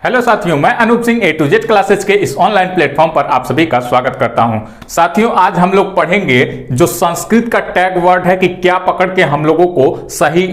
Hello साथियों, मैं अनूप सिंह ए to Z classes के इस ऑनलाइन प्लेटफॉर्म पर आप सभी का स्वागत करता हूं। साथियों, आज हम लोग पढ़ेंगे जो संस्कृत का टैग वर्ड है कि क्या पकड़ के हम लोगों को सही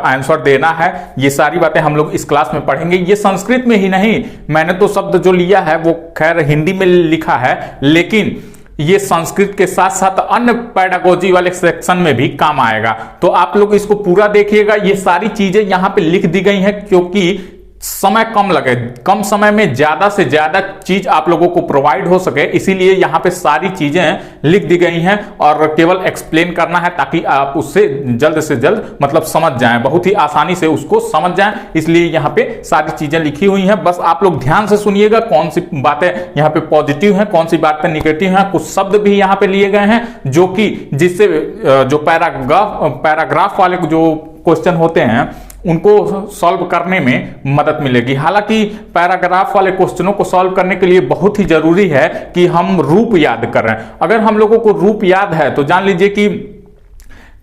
आंसर देना है। ये सारी बातें हम लोग इस क्लास में पढ़ेंगे। ये संस्कृत में ही नहीं, मैंने तो शब्द जो लिया है वो खैर हिंदी में लिखा है, लेकिन ये संस्कृत के साथ साथ अन्य पैडागोजी वाले सेक्शन में भी काम आएगा। तो आप लोग इसको पूरा देखिएगा। ये सारी चीजें यहाँ पे लिख दी गई हैं क्योंकि समय कम लगे, कम समय में ज्यादा से ज्यादा चीज आप लोगों को प्रोवाइड हो सके, इसीलिए यहाँ पे सारी चीजें लिख दी गई हैं और केवल एक्सप्लेन करना है ताकि आप उससे जल्द से जल्द मतलब समझ जाएं, बहुत ही आसानी से उसको समझ जाएं। इसलिए यहाँ पे सारी चीजें लिखी हुई हैं, बस आप लोग ध्यान से सुनिएगा कौन सी बातें यहाँ पे पॉजिटिव हैं, कौन सी बातें निगेटिव हैं। कुछ शब्द भी यहाँ पे लिए गए हैं जो कि जिससे जो पैराग्राफ वाले जो क्वेश्चन होते हैं उनको सॉल्व करने में मदद मिलेगी। हालांकि पैराग्राफ वाले क्वेश्चनों को सॉल्व करने के लिए बहुत ही जरूरी है कि हम रूप याद करें। अगर हम लोगों को रूप याद है तो जान लीजिए कि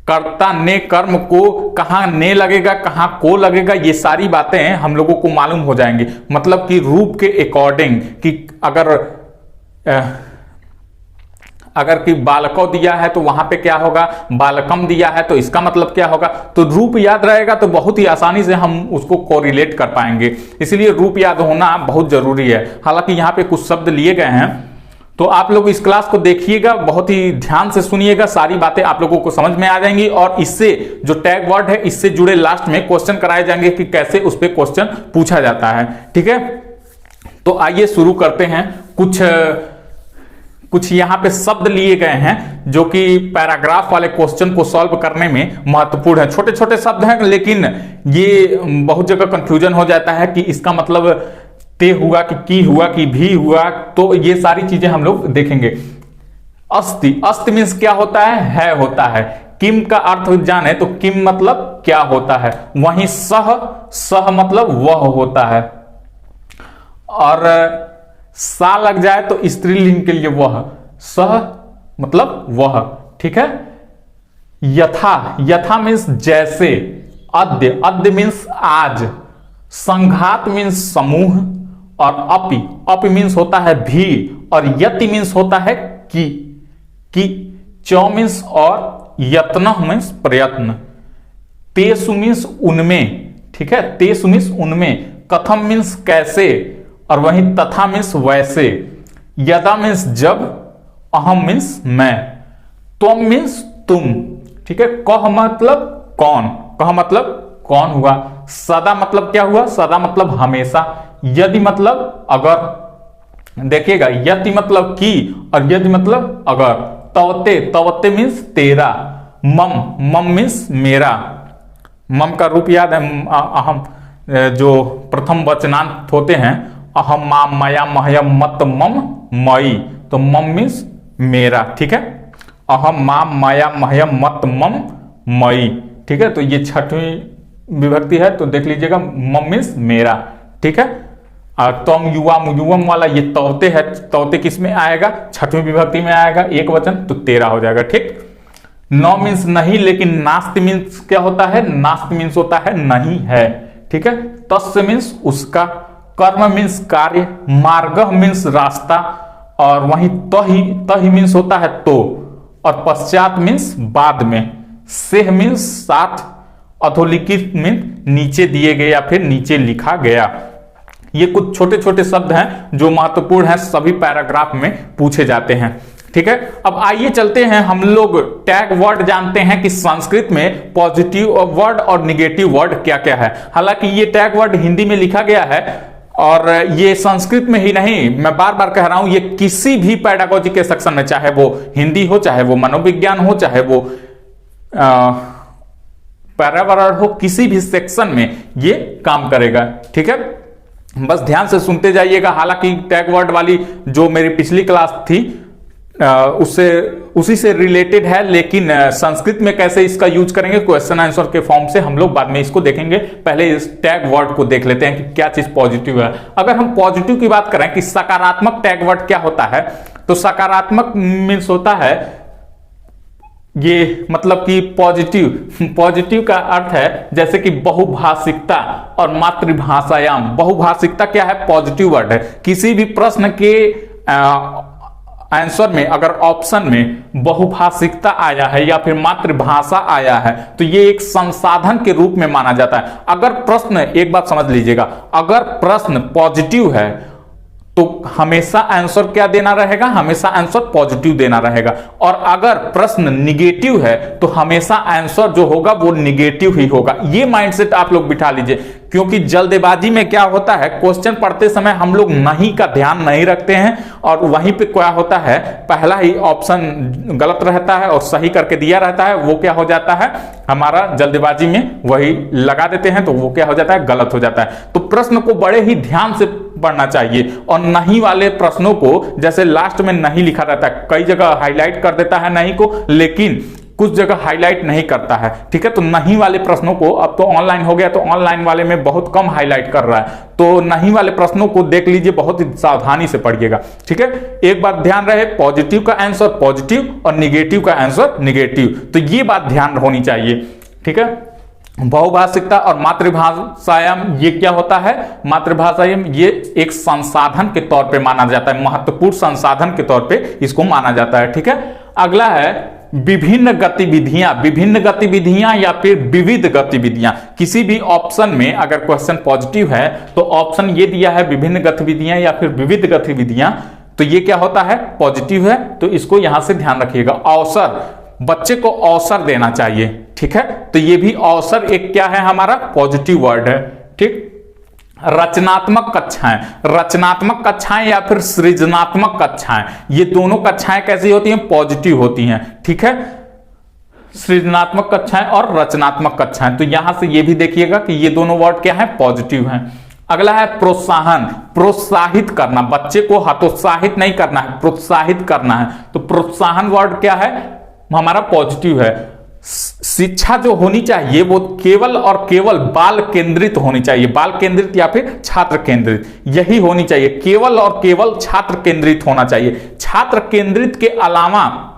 कर्ता ने कर्म को कहां ने लगेगा, कहां को लगेगा, ये सारी बातें हम लोगों को मालूम हो जाएंगी। मतलब कि रूप के अकॉर्डिंग कि अगर कि बालको दिया है तो वहां पे क्या होगा, बालकम दिया है तो इसका मतलब क्या होगा। तो रूप याद रहेगा तो बहुत ही आसानी से हम उसको कोरिलेट कर पाएंगे, इसलिए रूप याद होना बहुत जरूरी है। हालांकि यहाँ पे कुछ शब्द लिए गए हैं तो आप लोग इस क्लास को देखिएगा, बहुत ही ध्यान से सुनिएगा, सारी बातें आप लोगों को समझ में आ जाएंगी। और इससे जो टैग वर्ड है इससे जुड़े लास्ट में क्वेश्चन कराए जाएंगे कि कैसे उस पर क्वेश्चन पूछा जाता है। ठीक है, तो आइए शुरू करते हैं। कुछ यहाँ पे शब्द लिए गए हैं जो कि पैराग्राफ वाले क्वेश्चन को सॉल्व करने में महत्वपूर्ण है। छोटे छोटे शब्द हैं लेकिन ये बहुत जगह कंफ्यूजन हो जाता है कि इसका मतलब ते हुआ कि की हुआ कि भी हुआ, तो ये सारी चीजें हम लोग देखेंगे। अस्ति, अस्ति मीन्स क्या होता है होता है। किम का अर्थ जाने तो किम मतलब क्या होता है। वहीं सह, सह मतलब वह होता है। और सा लग जाए तो स्त्रीलिंग के लिए वह, सह मतलब वह। ठीक है, यथा, यथा मीन्स जैसे। अद्य, अद्य मीन्स आज। संघात मीन्स समूह। और अपि, अपि मीन्स होता है भी। और यति मीन्स होता है कि चौ मीन्स और यत्न मीन्स प्रयत्न। तेसु मीन्स उनमें। ठीक है, तेसु मीन्स उनमें। कथम मीन्स कैसे। और वहीं तथा मीन्स वैसे। यदा मीन्स जब। अहम मीन्स मैं। त्वम मीन्स तुम। ठीक है, कह मतलब कौन, कह मतलब कौन हुआ। सदा मतलब क्या हुआ, सदा मतलब हमेशा। यदि मतलब अगर। देखिएगा, यति मतलब की और यदि मतलब अगर। तवते, तवते मीन्स तेरा। मम, मम मीन्स मेरा। मम का रूप याद है, अहम जो प्रथम वचनांत होते हैं, अहम माम मया महयम मत मम मई, तो मम मीन्स मेरा। ठीक है, अहम माम मया महयम मत मम मई। ठीक है, तो ये छठवीं विभक्ति है तो देख लीजिएगा, मम मीन्स मेरा। ठीक है, तम युवा युवम वाला ये तौते है, तौते किस में आएगा, छठवीं विभक्ति में आएगा, एक वचन तो तेरा हो जाएगा। ठीक, नौ मीन्स नहीं, लेकिन नास्ति मीन्स क्या होता है, नास्ति मीन्स होता है नहीं है। ठीक है, तस्य मीन्स उसका। कर्म मीन्स कार्य। मार्ग मीन्स रास्ता। और वहीं तही, तही मीन्स होता है तो। और पश्चात मीन्स बाद में। सेह मीन्स साथ। अधोलिखित मीन्स नीचे दिए गए या फिर नीचे लिखा गया। ये कुछ छोटे छोटे शब्द हैं जो महत्वपूर्ण हैं, सभी पैराग्राफ में पूछे जाते हैं। ठीक है, अब आइए चलते हैं, हम लोग टैग वर्ड जानते हैं कि संस्कृत में पॉजिटिव वर्ड और निगेटिव वर्ड क्या क्या है। हालांकि ये टैग वर्ड हिंदी में लिखा गया है और ये संस्कृत में ही नहीं, मैं बार बार कह रहा हूं, ये किसी भी पैडागोजी के सेक्शन में, चाहे वो हिंदी हो, चाहे वो मनोविज्ञान हो, चाहे वो पर्यावरण हो, किसी भी सेक्शन में ये काम करेगा। ठीक है, बस ध्यान से सुनते जाइएगा। हालांकि टैग वर्ड वाली जो मेरी पिछली क्लास थी उसी से रिलेटेड है, लेकिन संस्कृत में कैसे इसका यूज करेंगे क्वेश्चन आंसर के फॉर्म से हम लोग बाद में इसको देखेंगे। पहले इस टैग वर्ड को देख लेते हैं कि क्या चीज पॉजिटिव है। अगर हम पॉजिटिव की बात करें कि सकारात्मक टैग वर्ड क्या होता है, तो सकारात्मक मीन्स होता है ये मतलब कि पॉजिटिव का अर्थ है जैसे कि बहुभाषिकता और मातृभाषायाम। बहुभाषिकता क्या है? पॉजिटिव वर्ड है। किसी भी प्रश्न के आंसर में अगर ऑप्शन में बहुभाषिकता आया है या फिर मातृभाषा आया है तो ये एक संसाधन के रूप में माना जाता है। अगर प्रश्न, एक बात समझ लीजिएगा, अगर प्रश्न पॉजिटिव है तो हमेशा आंसर क्या देना रहेगा? हमेशा आंसर पॉजिटिव देना रहेगा। और अगर प्रश्न निगेटिव है तो हमेशा आंसर जो होगा वो निगेटिव ही होगा। ये माइंडसेट आप लोग बिठा लीजिए, क्योंकि जल्दबाजी में क्या होता है, क्वेश्चन पढ़ते समय हम लोग नहीं का ध्यान नहीं रखते हैं और वहीं पे क्या होता है, पहला ही ऑप्शन गलत रहता है और सही करके दिया रहता है, वो क्या हो जाता है, हमारा जल्दबाजी में वही लगा देते हैं तो वो क्या हो जाता है, गलत हो जाता है। तो प्रश्न को बड़े ही ध्यान से पढ़ना चाहिए और नहीं वाले प्रश्नों को, जैसे लास्ट में नहीं लिखा रहता है, कई जगह हाईलाइट कर देता है नहीं को, लेकिन कुछ जगह हाईलाइट नहीं करता है। ठीक है, तो नहीं वाले प्रश्नों को, अब तो ऑनलाइन हो गया तो ऑनलाइन वाले में बहुत कम हाईलाइट कर रहा है, तो नहीं वाले प्रश्नों को देख लीजिए, बहुत ही सावधानी से पढ़िएगा। ठीक है, एक बात ध्यान रहे, पॉजिटिव का आंसर पॉजिटिव और निगेटिव का आंसर निगेटिव, तो ये बात ध्यान होनी चाहिए। ठीक है, बहुभाषिकता और मातृभाषायाम, ये क्या होता है? मातृभाषायाम ये एक संसाधन के तौर पे माना जाता है, महत्वपूर्ण संसाधन के तौर पे इसको माना जाता है। ठीक है, अगला है विभिन्न गतिविधियां या फिर विविध गतिविधियां। किसी भी ऑप्शन में अगर क्वेश्चन पॉजिटिव है तो ऑप्शन ये दिया है विभिन्न गतिविधियां या फिर विविध गतिविधियां, तो ये क्या होता है? पॉजिटिव है, तो इसको यहां से ध्यान रखिएगा। अवसर, बच्चे को अवसर देना चाहिए। ठीक है, तो ये भी अवसर एक क्या है, हमारा पॉजिटिव वर्ड है। ठीक, रचनात्मक कक्षाएं या फिर सृजनात्मक कक्षाएं, ये दोनों कक्षाएं कैसी होती हैं? पॉजिटिव होती हैं। ठीक है, सृजनात्मक कक्षाएं और रचनात्मक कक्षाएं, तो यहां से ये भी देखिएगा कि ये दोनों वर्ड क्या है? पॉजिटिव हैं। अगला है प्रोत्साहन, प्रोत्साहित करना, बच्चे को हतोत्साहित नहीं करना है, प्रोत्साहित करना है, तो प्रोत्साहन वर्ड क्या है? हमारा पॉजिटिव है। शिक्षा जो होनी चाहिए वो केवल और केवल बाल केंद्रित होनी चाहिए, बाल केंद्रित या फिर छात्र केंद्रित, यही होनी चाहिए, केवल और केवल छात्र केंद्रित होना चाहिए। छात्र केंद्रित के अलावा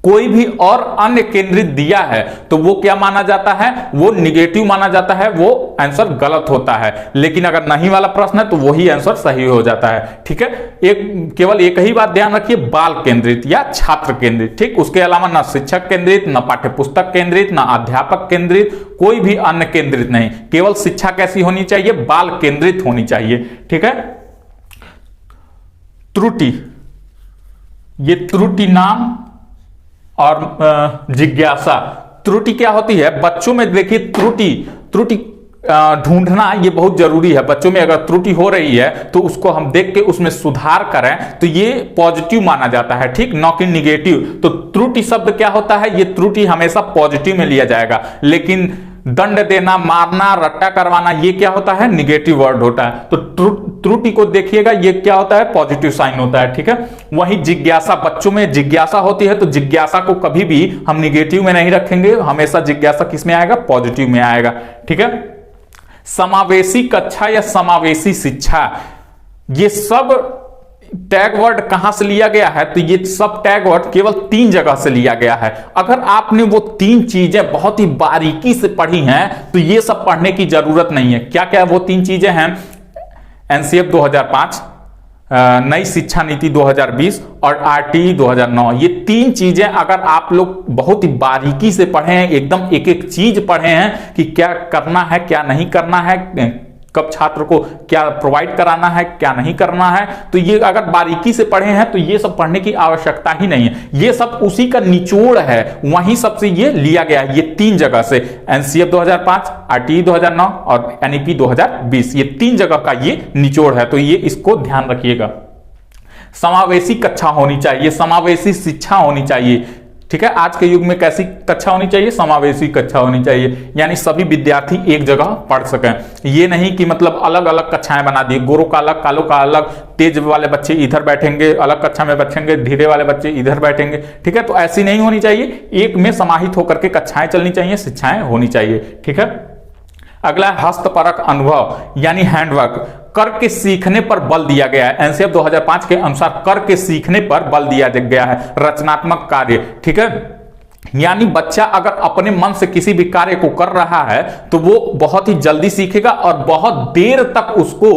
कोई भी और अन्य केंद्रित दिया है तो वो क्या माना जाता है? वो निगेटिव माना जाता है, वो आंसर गलत होता है। लेकिन अगर नहीं वाला प्रश्न है तो वही आंसर सही हो जाता है। ठीक है, केवल एक ही बात ध्यान रखिए, बाल केंद्रित या छात्र केंद्रित। ठीक, उसके अलावा ना शिक्षक केंद्रित, ना पाठ्यपुस्तक केंद्रित, ना अध्यापक केंद्रित, कोई भी अन्य केंद्रित नहीं, केवल शिक्षा कैसी होनी चाहिए? बाल केंद्रित होनी चाहिए। ठीक है, त्रुटि, ये त्रुटि नाम और जिज्ञासा। त्रुटि क्या होती है? बच्चों में देखिए त्रुटि ढूंढना ये बहुत जरूरी है। बच्चों में अगर त्रुटि हो रही है तो उसको हम देख के उसमें सुधार करें तो ये पॉजिटिव माना जाता है। ठीक, न कि निगेटिव। तो त्रुटि शब्द क्या होता है? ये त्रुटि हमेशा पॉजिटिव में लिया जाएगा, लेकिन दंड देना, मारना, रट्टा करवाना, ये क्या होता है? निगेटिव वर्ड होता है। तो त्रुटि को देखिएगा, ये क्या होता है? पॉजिटिव साइन होता है। ठीक है, वहीं जिज्ञासा, बच्चों में जिज्ञासा होती है तो जिज्ञासा को कभी भी हम निगेटिव में नहीं रखेंगे, हमेशा जिज्ञासा किस में आएगा? पॉजिटिव में आएगा। ठीक है, समावेशी कक्षा या समावेशी शिक्षा, ये सब टैग वर्ड कहां से लिया गया है? तो ये सब टैग वर्ड केवल 3 जगह से लिया गया है। अगर आपने वो 3 चीजें बहुत ही बारीकी से पढ़ी हैं तो ये सब पढ़ने की जरूरत नहीं है। क्या क्या वो 3 चीजें हैं? एनसीएफ 2005, नई शिक्षा नीति 2020 और आरटीई 2009, ये 3 चीजें अगर आप लोग बहुत ही बारीकी से पढ़े हैं, एकदम एक एक चीज पढ़े हैं कि क्या करना है, क्या नहीं करना है, कब छात्र को क्या प्रोवाइड कराना है, क्या नहीं करना है, तो ये अगर बारीकी से पढ़े हैं तो ये सब पढ़ने की आवश्यकता ही नहीं है। ये सब उसी का निचोड़ है, वहीं सबसे ये लिया गया है, ये 3 जगह से, एनसीएफ 2005, आरटीई 2009 और एनईपी 2020, ये 3 जगह का ये निचोड़ है, तो ये इसको ध्यान रखिएगा। समावेशी कक्षा होनी चाहिए, समावेशी शिक्षा होनी चाहिए। ठीक है, आज के युग में कैसी कक्षा होनी चाहिए? समावेशी कक्षा होनी चाहिए, यानी सभी विद्यार्थी एक जगह पढ़ सकें। ये नहीं कि मतलब अलग अलग कक्षाएं बना दी, गोरों का अलग, कालों का अलग, तेज वाले बच्चे इधर बैठेंगे अलग कक्षा में बैठेंगे, धीरे वाले बच्चे इधर बैठेंगे। ठीक है, तो ऐसी नहीं होनी चाहिए, एक में समाहित होकर के कक्षाएं चलनी चाहिए, शिक्षाएं होनी चाहिए। ठीक है, अगला हस्तपरक अनुभव यानी हैंडवर्क, करके सीखने पर बल दिया गया है। एनसीएफ 2005 के अनुसार करके सीखने पर बल दिया गया है, रचनात्मक कार्य। ठीक है, यानी बच्चा अगर अपने मन से किसी भी कार्य को कर रहा है तो वो बहुत ही जल्दी सीखेगा और बहुत देर तक उसको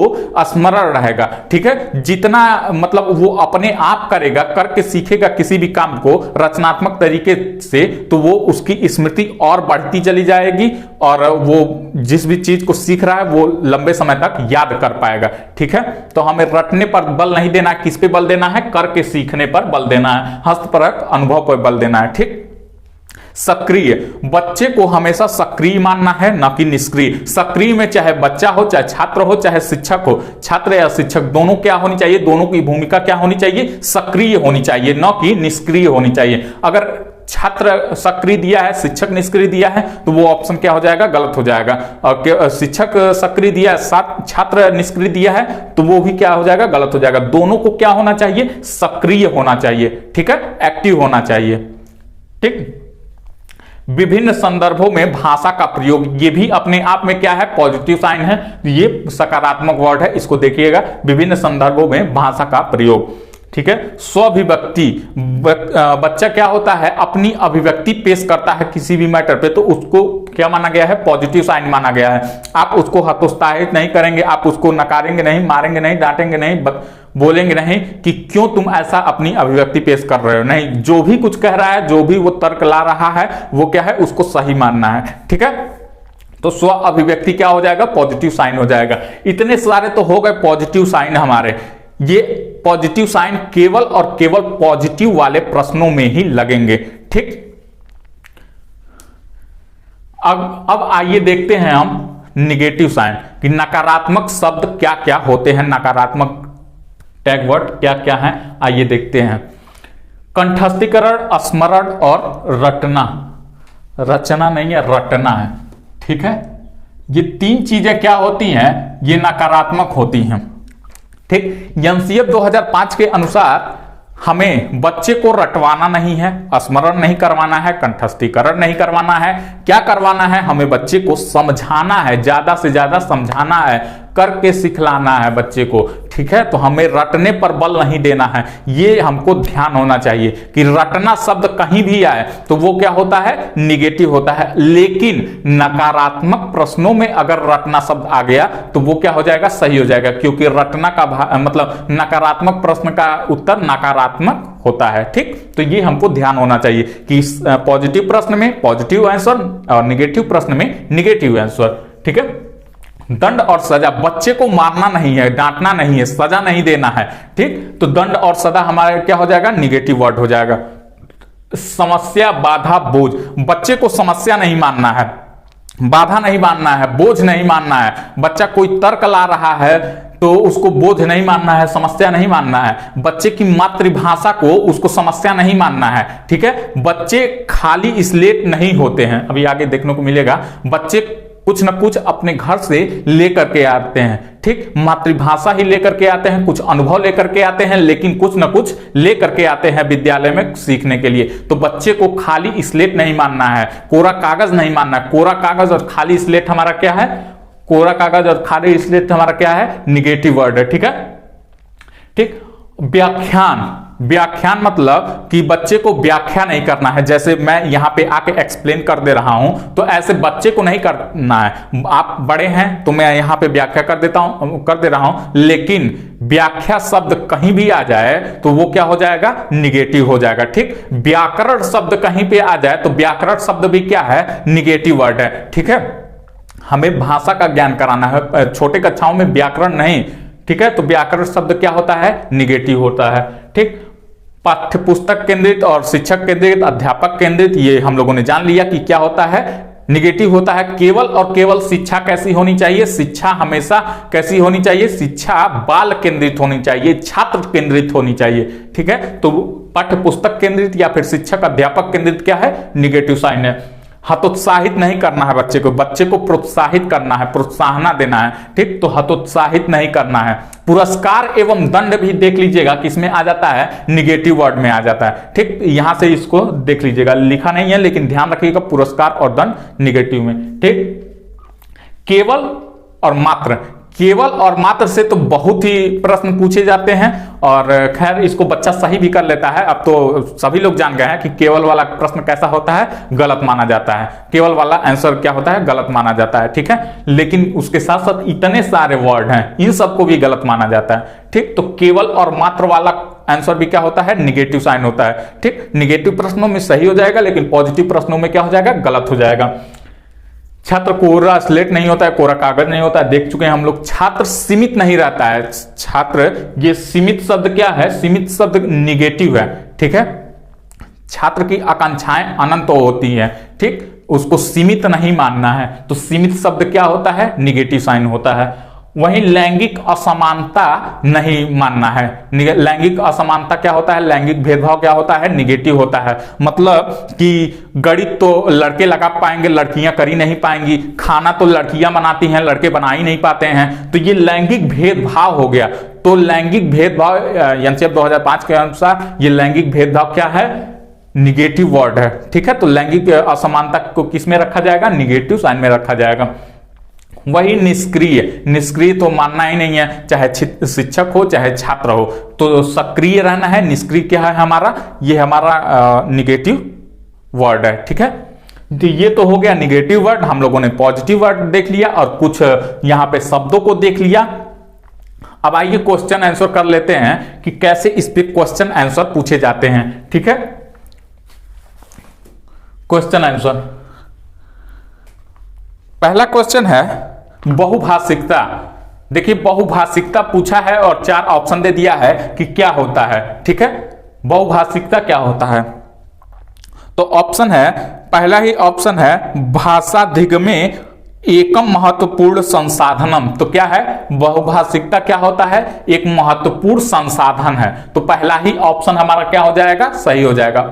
स्मरण रहेगा। ठीक है, जितना मतलब वो अपने आप करेगा, करके सीखेगा किसी भी काम को रचनात्मक तरीके से, तो वो उसकी स्मृति और बढ़ती चली जाएगी और वो जिस भी चीज को सीख रहा है वो लंबे समय तक याद कर पाएगा। ठीक है, तो हमें रटने पर बल नहीं देना है, किस पे बल देना है? करके सीखने पर बल देना है, हस्तपरक अनुभव पर बल देना है। ठीक, सक्रिय, बच्चे को हमेशा सक्रिय मानना है, न कि निष्क्रिय। सक्रिय में चाहे बच्चा हो, चाहे छात्र हो, चाहे शिक्षक हो, छात्र या शिक्षक दोनों क्या होनी चाहिए? दोनों की भूमिका क्या होनी चाहिए? सक्रिय होनी चाहिए, न कि निष्क्रिय होनी चाहिए। अगर छात्र सक्रिय दिया है, शिक्षक निष्क्रिय दिया है, तो वो ऑप्शन क्या हो जाएगा? गलत हो जाएगा। और शिक्षक सक्रिय दिया है, छात्र निष्क्रिय दिया है, तो वो भी क्या हो जाएगा? गलत हो जाएगा। दोनों को क्या होना चाहिए? सक्रिय होना चाहिए। ठीक है, एक्टिव होना चाहिए। ठीक, विभिन्न संदर्भों में भाषा का प्रयोग, ये भी अपने आप में क्या है? पॉजिटिव साइन है, ये सकारात्मक वर्ड है, इसको देखिएगा। विभिन्न संदर्भों में भाषा का प्रयोग। ठीक है, स्वाभिव्यक्ति, बच्चा क्या होता है? अपनी अभिव्यक्ति पेश करता है किसी भी मैटर पे, तो उसको क्या माना गया है? पॉजिटिव साइन माना गया है। आप उसको हतोत्साहित नहीं करेंगे, आप उसको नकारेंगे नहीं, मारेंगे नहीं, डांटेंगे नहीं, बोलेंगे नहीं कि क्यों तुम ऐसा अपनी अभिव्यक्ति पेश कर रहे हो। नहीं, जो भी कुछ कह रहा है, जो भी वो तर्क ला रहा है, वो क्या है? उसको सही मानना है। ठीक है, तो स्व अभिव्यक्ति क्या हो जाएगा? पॉजिटिव साइन हो जाएगा। इतने सारे तो हो गए पॉजिटिव साइन हमारे। ये पॉजिटिव साइन केवल और केवल पॉजिटिव वाले प्रश्नों में ही लगेंगे। ठीक, अब आइए देखते हैं हम निगेटिव साइन कि नकारात्मक शब्द क्या क्या होते हैं, नकारात्मक टैग वर्ड क्या क्या है। आइए देखते हैं। कंठस्थीकरण, स्मरण और रटना। रचना नहीं है, रटना है। ठीक है, ये तीन चीजें क्या होती हैं? ये नकारात्मक होती हैं। ठीक, एनसीएफ 2005 के अनुसार हमें बच्चे को रटवाना नहीं है, स्मरण नहीं करवाना है, कंठस्थीकरण नहीं करवाना है। क्या करवाना है? हमें बच्चे को समझाना है, ज्यादा से ज्यादा समझाना है, करके सिखलाना है बच्चे को। ठीक है, तो हमें रटने पर बल नहीं देना है। ये हमको ध्यान होना चाहिए कि रटना शब्द कहीं भी आए तो वो क्या होता है? निगेटिव होता है। लेकिन नकारात्मक प्रश्नों में अगर रटना शब्द आ गया तो वो क्या हो जाएगा? सही हो जाएगा, क्योंकि रटना का मतलब नकारात्मक प्रश्न का उत्तर नकारात्मक होता है। ठीक, तो ये हमको ध्यान होना चाहिए कि पॉजिटिव प्रश्न में पॉजिटिव आंसर और निगेटिव प्रश्न में निगेटिव आंसर। ठीक है, दंड और सजा, बच्चे को मारना नहीं है, डांटना नहीं है, सजा नहीं देना है। ठीक, तो दंड और सजा हमारे क्या हो जाएगा? निगेटिव वर्ड हो जाएगा। समस्या, बाधा, बोझ, बच्चे को समस्या नहीं मानना है, बाधा नहीं मानना है, बोझ नहीं मानना है। बच्चा कोई तर्क ला रहा है तो उसको बोझ नहीं मानना है, समस्या नहीं मानना है। बच्चे की मातृभाषा को उसको समस्या नहीं मानना है। ठीक है, बच्चे खाली स्लेट नहीं होते हैं, अभी आगे देखने को मिलेगा। बच्चे कुछ न कुछ अपने घर से लेकर के आते हैं। ठीक, मातृभाषा ही लेकर के आते हैं, कुछ अनुभव लेकर के आते हैं, लेकिन कुछ न कुछ लेकर के आते हैं विद्यालय में सीखने के लिए। तो बच्चे को खाली स्लेट नहीं मानना है, कोरा कागज नहीं मानना है। कोरा कागज और खाली स्लेट हमारा क्या है? कोरा कागज और खाली स्लेट हमारा क्या है? निगेटिव वर्ड है। ठीक है, ठीक, व्याख्यान, व्याख्यान मतलब कि बच्चे को व्याख्या नहीं करना है। जैसे मैं यहां पे आके एक्सप्लेन कर दे रहा हूं, तो ऐसे बच्चे को नहीं करना है। आप बड़े हैं तो मैं यहां पे व्याख्या कर दे रहा हूं, लेकिन व्याख्या शब्द कहीं भी आ जाए तो वो क्या हो जाएगा? निगेटिव हो जाएगा। ठीक, व्याकरण शब्द कहीं पे आ जाए तो व्याकरण शब्द भी क्या है? निगेटिव वर्ड है। ठीक है, हमें भाषा का ज्ञान कराना है, छोटे कक्षाओं में व्याकरण नहीं। ठीक है, तो व्याकरण शब्द क्या होता है? निगेटिव होता है। ठीक, पाठ्य पुस्तक केंद्रित और शिक्षक केंद्रित, अध्यापक केंद्रित, ये हम लोगों ने जान लिया कि क्या होता है? निगेटिव होता है। केवल और केवल शिक्षा कैसी होनी चाहिए? शिक्षा हमेशा कैसी होनी चाहिए? शिक्षा बाल केंद्रित होनी चाहिए, छात्र केंद्रित होनी चाहिए। ठीक है, तो पाठ्य पुस्तक केंद्रित या फिर शिक्षक अध्यापक केंद्रित क्या है? निगेटिव साइन है। हतोत्साहित नहीं करना है बच्चे को, बच्चे को प्रोत्साहित करना है, प्रोत्साहन देना है। ठीक, तो हतोत्साहित नहीं करना है। पुरस्कार एवं दंड भी देख लीजिएगा किसमें आ जाता है? निगेटिव वर्ड में आ जाता है। ठीक, यहां से इसको देख लीजिएगा, लिखा नहीं है लेकिन ध्यान रखिएगा, पुरस्कार और दंड निगेटिव में। ठीक, केवल और मात्र, केवल और मात्र से तो बहुत ही प्रश्न पूछे जाते हैं, और खैर इसको बच्चा सही भी कर लेता है। अब तो सभी लोग जान गए हैं कि केवल वाला प्रश्न कैसा होता है, गलत माना जाता है। केवल वाला आंसर क्या होता है, गलत माना जाता है, ठीक है। लेकिन उसके साथ साथ इतने सारे वर्ड हैं, इन सबको भी गलत माना जाता है, ठीक। तो केवल और मात्र वाला आंसर भी क्या होता है, निगेटिव साइन होता है, ठीक। निगेटिव प्रश्नों में सही हो जाएगा, लेकिन पॉजिटिव प्रश्नों में क्या हो जाएगा, गलत हो जाएगा। छात्र कोरा स्लेट नहीं होता है, कोरा कागज नहीं होता है, देख चुके हैं हम लोग। छात्र सीमित नहीं रहता है, छात्र, ये सीमित शब्द क्या है, सीमित शब्द निगेटिव है, ठीक है। छात्र की आकांक्षाएं अनंत होती है, ठीक, उसको सीमित नहीं मानना है, तो सीमित शब्द क्या होता है, निगेटिव साइन होता है। वहीं लैंगिक असमानता नहीं मानना है। लैंगिक असमानता क्या होता है, लैंगिक भेदभाव क्या होता है, निगेटिव होता है। मतलब कि गणित तो लड़के लगा पाएंगे, लड़कियां कर ही नहीं पाएंगी, खाना तो लड़कियां बनाती हैं, लड़के बना ही नहीं पाते हैं, तो ये लैंगिक भेदभाव हो गया। तो लैंगिक भेदभाव एनसीएफ 2005 के अनुसार ये लैंगिक भेदभाव क्या है, निगेटिव वर्ड है, ठीक है। तो लैंगिक असमानता को किस में रखा जाएगा, निगेटिव साइन में रखा जाएगा। वही निष्क्रिय, निष्क्रिय तो मानना ही नहीं है, चाहे शिक्षक हो चाहे छात्र हो, तो सक्रिय रहना है। निष्क्रिय क्या है हमारा, ये हमारा निगेटिव वर्ड है, ठीक है। तो ये तो हो गया निगेटिव वर्ड, हम लोगों ने पॉजिटिव वर्ड देख लिया और कुछ यहां पे शब्दों को देख लिया। अब आइए क्वेश्चन आंसर कर लेते हैं कि कैसे इस पे क्वेश्चन आंसर पूछे जाते हैं, ठीक है। क्वेश्चन आंसर, पहला क्वेश्चन है बहुभाषिकता। देखिए बहुभाषिकता पूछा है और 4 ऑप्शन दे दिया है कि क्या होता है, ठीक है। बहुभाषिकता क्या होता है, तो ऑप्शन है, पहला ही ऑप्शन है भाषाधिगमे एकम महत्वपूर्ण संसाधनम। तो क्या है, बहुभाषिकता क्या होता है, एक महत्वपूर्ण संसाधन है। तो पहला ही ऑप्शन हमारा क्या हो जाएगा, सही हो जाएगा।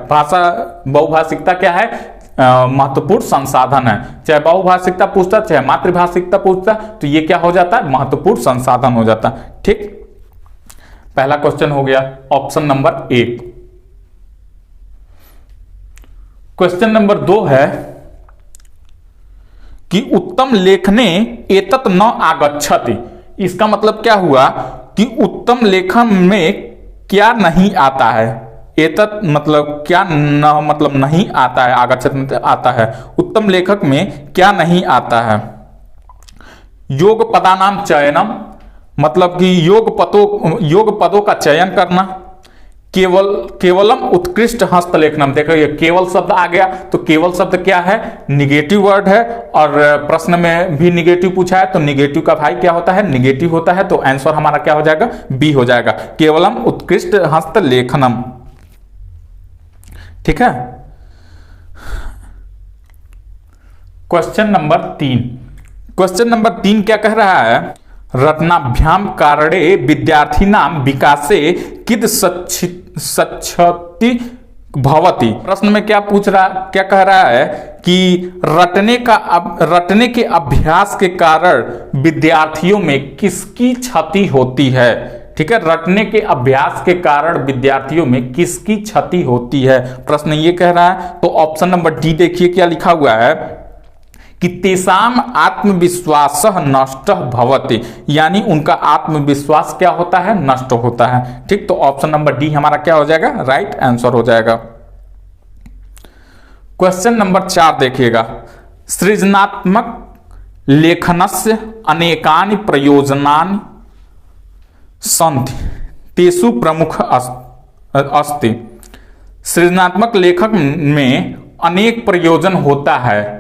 बहुभाषिकता क्या है, महत्वपूर्ण संसाधन है। चाहे बहुभाषिकता पूछता चाहे मातृभाषिकता पूछता, तो ये क्या हो जाता है, महत्वपूर्ण संसाधन हो जाता, ठीक। पहला क्वेश्चन हो गया ऑप्शन नंबर 1। क्वेश्चन नंबर 2 है कि उत्तम लेखने एतत् न आगच्छति। इसका मतलब क्या हुआ कि उत्तम लेखन में क्या नहीं आता है। एतत् मतलब क्या, न मतलब नहीं आता है, आगच्छति मतलब आता है। उत्तम लेखक में क्या नहीं आता है। योग पदानाम चयनम, मतलब कि योग पदों का चयन करना। केवलम उत्कृष्ट हस्तलेखनम, देखो ये केवल शब्द आ गया, तो केवल शब्द क्या है, निगेटिव वर्ड है, और प्रश्न में भी निगेटिव पूछा है, तो निगेटिव का भाई क्या होता है, निगेटिव होता है। तो आंसर हमारा क्या हो जाएगा, बी हो जाएगा, केवलम उत्कृष्ट हस्तलेखनम, ठीक है। क्वेश्चन नंबर 3, क्वेश्चन नंबर 3 क्या कह रहा है, रत्नाभ्याम कारणे विद्यार्थीनाम विकासे किद सच्छति भवति। प्रश्न में क्या क्या कह रहा है कि रटने के अभ्यास के कारण विद्यार्थियों में किसकी क्षति होती है, ठीक है। रटने के अभ्यास के कारण विद्यार्थियों में किसकी क्षति होती है, प्रश्न ये कह रहा है। तो ऑप्शन नंबर डी देखिए क्या लिखा हुआ है कि तेषाम आत्मविश्वास नष्ट भवति, यानी उनका आत्मविश्वास क्या होता है, नष्ट होता है, ठीक। तो ऑप्शन नंबर डी हमारा क्या हो जाएगा, राइट आंसर हो जाएगा। क्वेश्चन नंबर 4 देखिएगा, सृजनात्मक लेखनस्य अनेकानि प्रयोजनानि सन्ति तेषु प्रमुख अस्ति। सृजनात्मक लेखक में अनेक प्रयोजन होता है,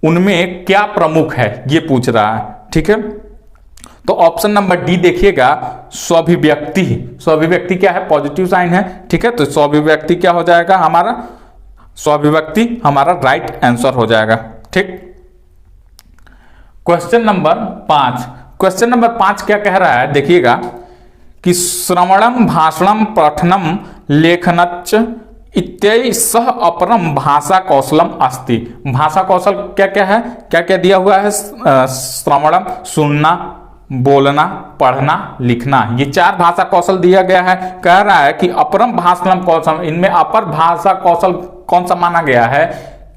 उनमें क्या प्रमुख है, ये पूछ रहा है, ठीक है। तो ऑप्शन नंबर डी देखिएगा, स्वाभिव्यक्ति। स्वाभिव्यक्ति क्या है, पॉजिटिव साइन है, ठीक है। तो स्वाभिव्यक्ति क्या हो जाएगा हमारा, स्वाभिव्यक्ति हमारा राइट आंसर हो जाएगा, ठीक। क्वेश्चन नंबर 5, क्वेश्चन नंबर 5 क्या कह रहा है, देखिएगा कि श्रवणम भाषणम पठनम लेखनच इत्यादि सह अपरम भाषा कौशलम अस्ति। भाषा कौशल क्या क्या है, क्या क्या दिया हुआ है, श्रवणम सुनना, बोलना, पढ़ना, लिखना, ये 4 भाषा कौशल दिया गया है। कह रहा है कि अपरम भाषणम कौशल, इनमें अपर भाषा कौशल कौन सा माना गया है,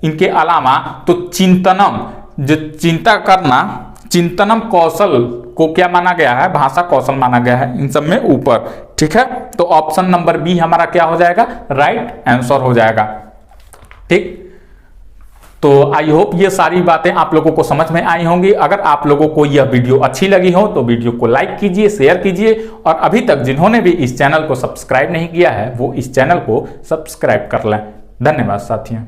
इनके अलावा तो चिंतनम, जो चिंता करना, चिंतनम कौशल को क्या माना गया है, भाषा कौशल माना गया है इन सब में ऊपर। ठीक है, तो ऑप्शन नंबर बी हमारा क्या हो जाएगा, राइट आंसर हो जाएगा। ठीक, तो आई होप ये सारी बातें आप लोगों को समझ में आई होंगी। अगर आप लोगों को यह वीडियो अच्छी लगी हो तो वीडियो को लाइक कीजिए, शेयर कीजिए, और अभी तक जिन्होंने भी इस चैनल को सब्सक्राइब नहीं किया है वो इस चैनल को सब्सक्राइब कर लें। धन्यवाद साथियों।